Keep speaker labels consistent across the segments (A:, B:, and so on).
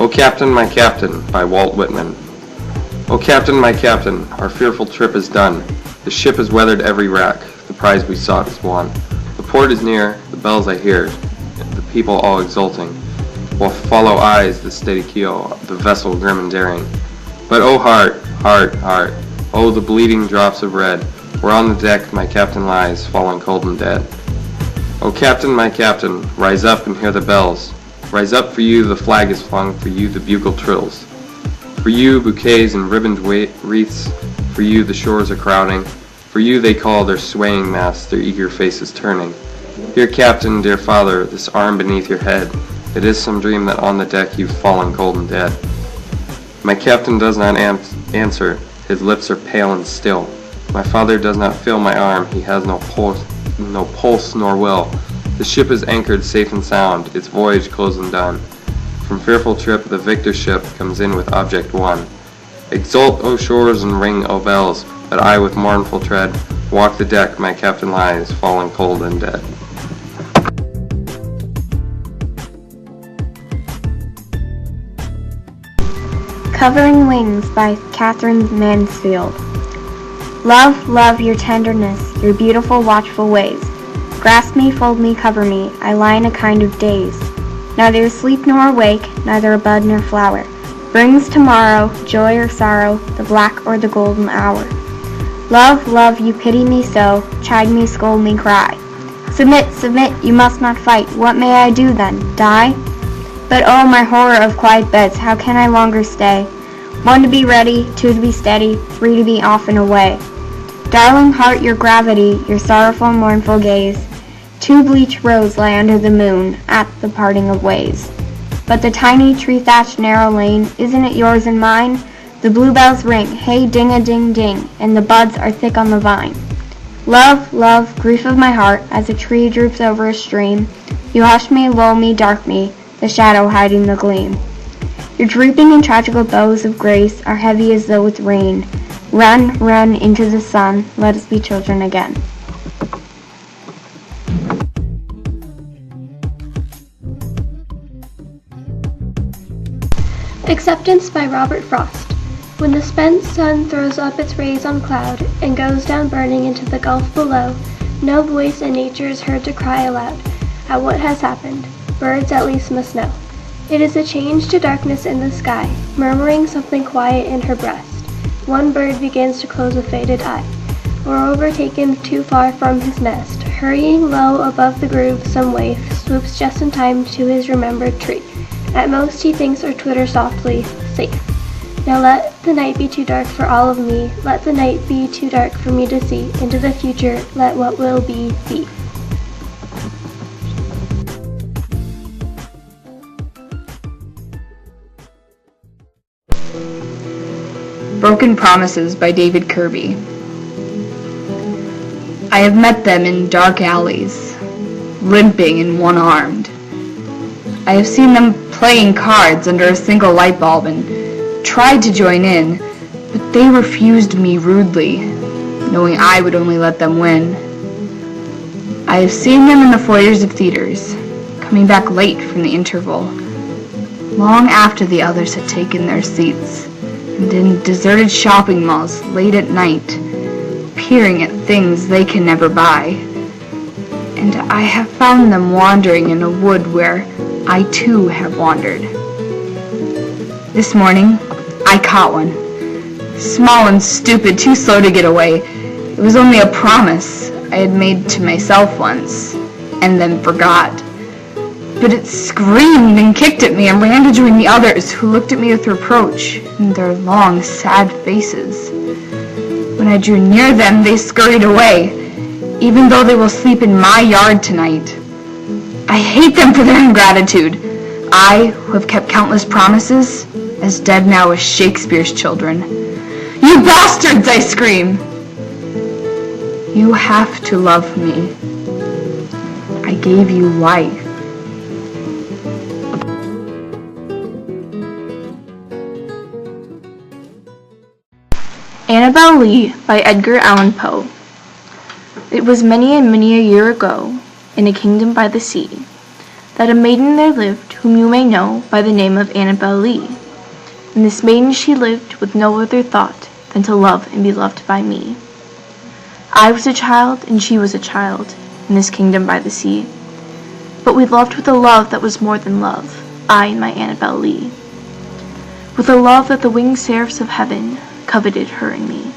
A: O Captain, my Captain, by Walt Whitman. O Captain, my Captain, our fearful trip is done. The ship has weathered every wreck, the prize we sought is won. The port is near, the bells I hear, the people all exulting, while follow eyes the steady keel, the vessel grim and daring. But O heart, heart, heart, O the bleeding drops of red, where on the deck my captain lies, fallen cold and dead. O Captain, my Captain, rise up and hear the bells. Rise up, for you the flag is flung, for you the bugle trills. For you bouquets and ribboned wreaths, for you the shores are crowding, for you they call their swaying masts, their eager faces turning. Dear Captain, dear Father, this arm beneath your head, it is some dream that on the deck you've fallen cold and dead. My Captain does not answer, his lips are pale and still. My father does not feel my arm, he has no pulse nor will. The ship is anchored safe and sound, its voyage closed and done. From fearful trip the victor ship comes in with object won. Exult, O shores, and ring, O bells, but I with mournful tread walk the deck, my captain lies, fallen cold and dead.
B: Covering Wings by Catherine Mansfield. Love, love your tenderness, your beautiful watchful ways. Grasp me, fold me, cover me, I lie in a kind of daze. Neither asleep nor awake, neither a bud nor flower, brings tomorrow, joy or sorrow, the black or the golden hour. Love, love, you pity me so, chide me, scold me, cry. Submit, submit, you must not fight, what may I do then, die? But oh, my horror of quiet beds, how can I longer stay? 1 to be ready, 2 to be steady, 3 to be off and away. Darling heart, your gravity, your sorrowful, mournful gaze. 2 bleached roads lie under the moon, at the parting of ways. But the tiny, tree-thatched, narrow lane, isn't it yours and mine? The bluebells ring, hey ding-a-ding-ding, and the buds are thick on the vine. Love, love, grief of my heart, as a tree droops over a stream, you hush me, lull me, dark me, the shadow hiding the gleam. Your drooping and tragical bows of grace are heavy as though with rain. Run, run into the sun, let us be children again.
C: Acceptance by Robert Frost. When the spent sun throws up its rays on cloud and goes down burning into the gulf below, no voice in nature is heard to cry aloud at what has happened. Birds at least must know. It is a change to darkness in the sky, murmuring something quiet in her breast. One bird begins to close a faded eye, or overtaken too far from his nest, hurrying low above the groove, some waif swoops just in time to his remembered tree. At most he thinks or twitters softly, safe. Now let the night be too dark for all of me, let the night be too dark for me to see. Into the future, let what will be, be.
D: Broken Promises by David Kirby. I have met them in dark alleys, limping and one-armed. I have seen them playing cards under a single light bulb and tried to join in, but they refused me rudely, knowing I would only let them win. I have seen them in the foyers of theaters, coming back late from the interval, long after the others had taken their seats, and in deserted shopping malls late at night, peering at things they can never buy. And I have found them wandering in a wood where I too have wandered. This morning, I caught one. Small and stupid, too slow to get away. It was only a promise I had made to myself once, and then forgot. But it screamed and kicked at me and ran to join the others, who looked at me with reproach in their long, sad faces. When I drew near them, they scurried away, even though they will sleep in my yard tonight. I hate them for their ingratitude. I, who have kept countless promises, as dead now as Shakespeare's children. You bastards, I scream! You have to love me. I gave you life.
E: Annabel Lee by Edgar Allan Poe. It was many and many a year ago, in a kingdom by the sea, that a maiden there lived whom you may know by the name of Annabel Lee. And this maiden she lived with no other thought than to love and be loved by me. I was a child, and she was a child, in this kingdom by the sea. But we loved with a love that was more than love, I and my Annabel Lee. With a love that the winged seraphs of heaven coveted her and me.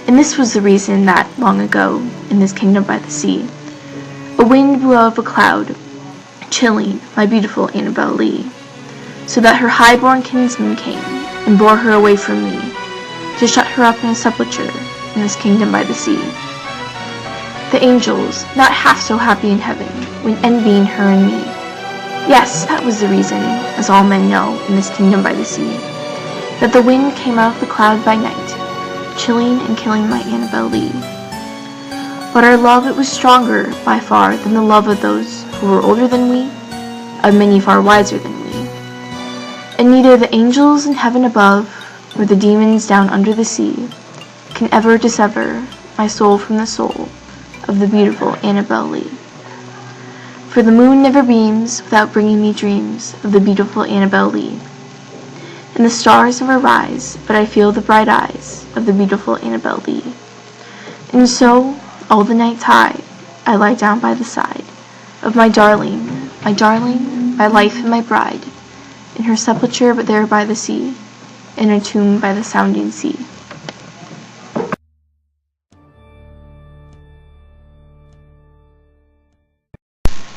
E: And this was the reason that, long ago, in this kingdom by the sea, a wind blew out of a cloud, chilling my beautiful Annabel Lee, so that her high-born kinsman came and bore her away from me, to shut her up in a sepulchre in this kingdom by the sea. The angels, not half so happy in heaven, when envying her and me. Yes, that was the reason, as all men know, in this kingdom by the sea, that the wind came out of the cloud by night, chilling and killing my Annabel Lee. But our love, it was stronger by far than the love of those who were older than we, of many far wiser than we. And neither the angels in heaven above, nor the demons down under the sea, can ever dissever my soul from the soul of the beautiful Annabel Lee. For the moon never beams without bringing me dreams of the beautiful Annabel Lee. And the stars never rise, but I feel the bright eyes of the beautiful Annabel Lee. And so, all the nights high, I lie down by the side of my darling, my life and my bride, in her sepulchre but there by the sea, in a tomb by the sounding sea.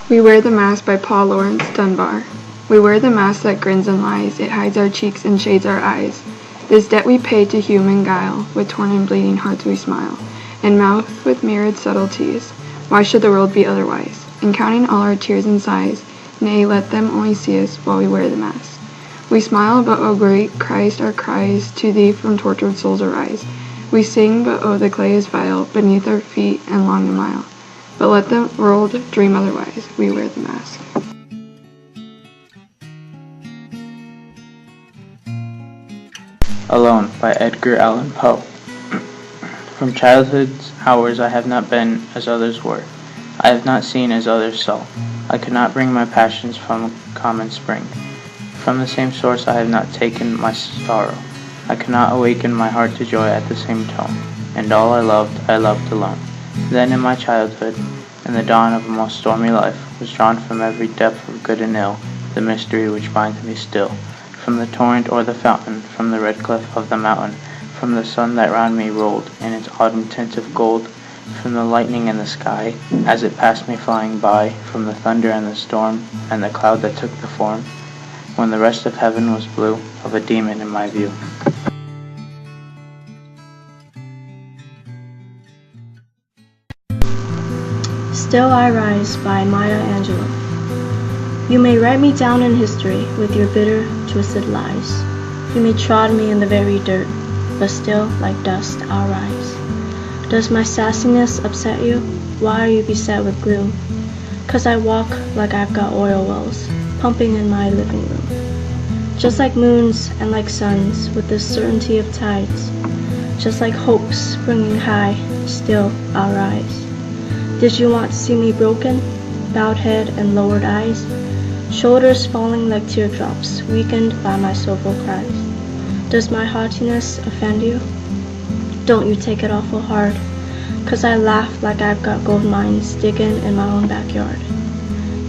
F: We Wear the Mask by Paul Laurence Dunbar. We wear the mask that grins and lies, it hides our cheeks and shades our eyes. This debt we pay to human guile, with torn and bleeding hearts we smile, and mouth with mirrored subtleties. Why should the world be otherwise? In counting all our tears and sighs, nay, let them only see us while we wear the mask. We smile, but oh great Christ, our cries to thee from tortured souls arise. We sing, but oh the clay is vile beneath our feet and long a mile. But let the world dream otherwise, we wear the mask.
G: Alone by Edgar Allan Poe. From childhood's hours I have not been as others were. I have not seen as others saw. I could not bring my passions from a common spring. From the same source I have not taken my sorrow. I could not awaken my heart to joy at the same tone. And all I loved alone. Then in my childhood, in the dawn of a most stormy life, was drawn from every depth of good and ill, the mystery which binds me still. From the torrent or the fountain, from the red cliff of the mountain, from the sun that round me rolled in its autumn tint of gold, from the lightning in the sky, as it passed me flying by, from the thunder and the storm, and the cloud that took the form, when the rest of heaven was blue, of a demon in my view.
C: Still I Rise by Maya Angelou. You may write me down in history with your bitter, twisted lies. You may trod me in the very dirt, but still, like dust, I'll rise. Does my sassiness upset you? Why are you beset with gloom? 'Cause I walk like I've got oil wells, pumping in my living room. Just like moons and like suns, with the certainty of tides. Just like hopes springing high, still I'll rise. Did you want to see me broken? Bowed head and lowered eyes? Shoulders falling like teardrops, weakened by my soulful cries. Does my haughtiness offend you? Don't you take it awful hard, 'cause I laugh like I've got gold mines digging in my own backyard.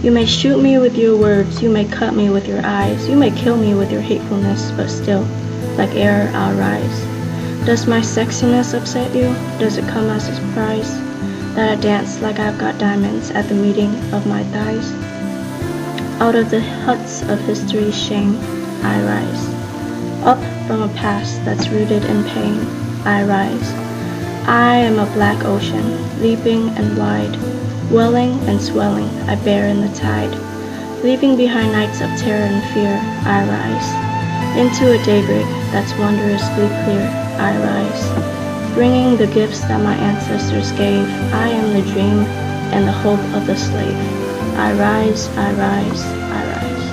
C: You may shoot me with your words, you may cut me with your eyes, you may kill me with your hatefulness, but still, like air, I'll rise. Does my sexiness upset you? Does it come as a surprise that I dance like I've got diamonds at the meeting of my thighs? Out of the huts of history's shame, I rise. Up from a past that's rooted in pain, I rise. I am a black ocean, leaping and wide, welling and swelling, I bear in the tide. Leaving behind nights of terror and fear, I rise. Into a daybreak that's wondrously clear, I rise. Bringing the gifts that my ancestors gave, I am the dream and the hope of the slave. I rise, I rise, I rise.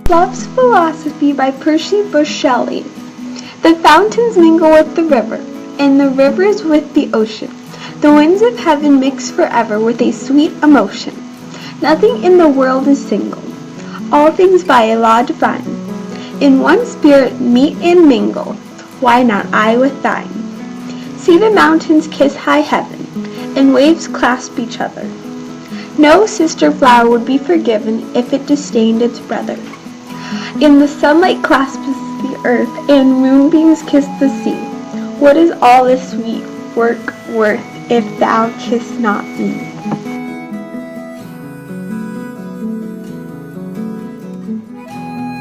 B: Plops Philosophy by Percy Bush Shelley. The fountains mingle with the river, and the rivers with the ocean.
H: The winds of heaven mix forever with a sweet emotion. Nothing in the world is single. All things by a law divine. In one spirit meet and mingle. Why not I with thine? See the mountains kiss high heaven, and waves clasp each other. No sister flower would be forgiven if it disdained its brother. In the sunlight clasps the earth, and moonbeams kiss the sea. What is all this sweet work worth if thou kiss not me?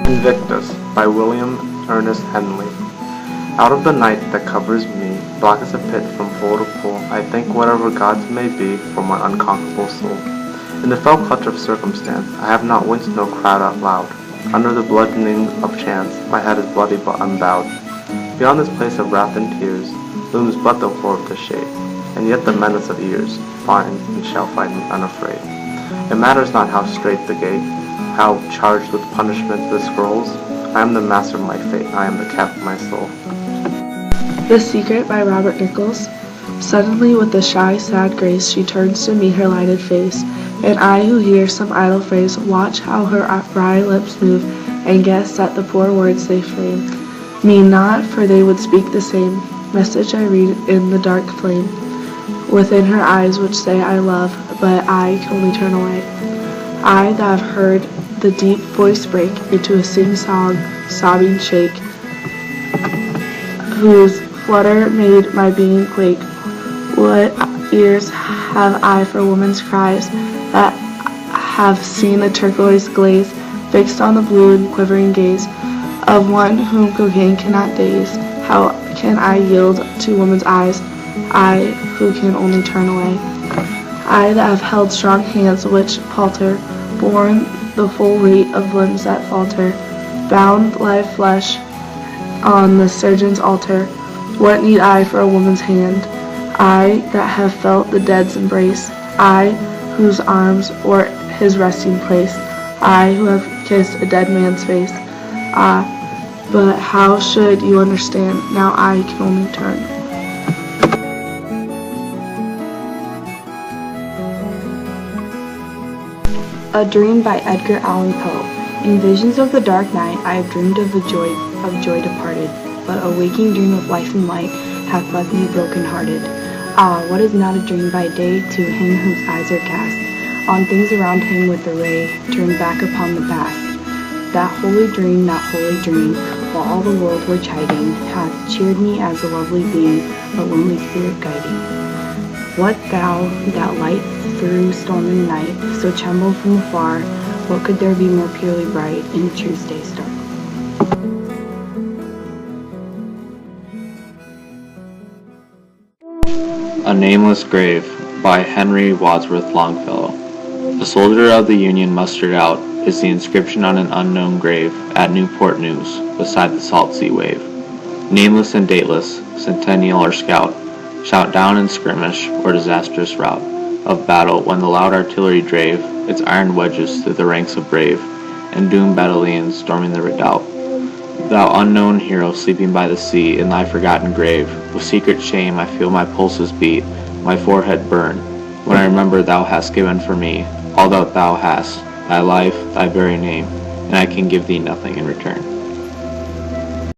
I: Invictus by William Ernest Henley. Out of the night that covers me, black as a pit from pole to pole, I think whatever gods may be for my unconquerable soul. In the fell clutch of circumstance, I have not winced nor cried out loud. Under the bludgeoning of chance, my head is bloody but unbowed. Beyond this place of wrath and tears, looms but the horror of the shade, and yet the menace of years, find and shall find me unafraid. It matters not how strait the gate, how charged with punishment the scrolls. I am the master of my fate, I am the captain of my soul.
J: The Secret by Robert Nichols. Suddenly with a shy, sad grace she turns to me her lighted face, and I who hear some idle phrase watch how her wry lips move, and guess that the poor words they frame mean not, for they would speak the same message I read in the dark flame within her eyes, which say I love, but I can only turn away. I that have heard the deep voice break into a sing-song, sobbing shake, whose flutter made my being quake. What ears have I for woman's cries that have seen the turquoise glaze fixed on the blue and quivering gaze of one whom cocaine cannot daze? How can I yield to woman's eyes, I who can only turn away? I that have held strong hands which palter, borne the full weight of limbs that falter, bound live flesh on the surgeon's altar. What need I for a woman's hand? I that have felt the dead's embrace, I whose arms were his resting place, I who have kissed a dead man's face. Ah, but how should you understand? Now I can only turn.
F: A Dream by Edgar Allan Poe. In visions of the dark night I have dreamed of joy departed, but a waking dream of life and light hath left me broken-hearted. Ah, what is not a dream by day to him whose eyes are cast on things around him with a ray turned back upon the past? That holy dream, while all the world were chiding, hath cheered me as a lovely being, a lonely spirit guiding. What thou, that light through stormy night, so trembled from afar, what could there be more purely bright in truth's day star?
K: A Nameless Grave by Henry Wadsworth Longfellow. The soldier of the Union mustered out is the inscription on an unknown grave at Newport News beside the salt sea wave. Nameless and dateless, centennial or scout, shout down in skirmish or disastrous rout of battle when the loud artillery drave its iron wedges through the ranks of brave and doomed battalions storming the redoubt. Thou unknown hero sleeping by the sea in thy forgotten grave, with secret shame I feel my pulses beat, my forehead burn, when I remember thou hast given for me all that thou hast, thy life, thy very name, and I can give thee nothing in return.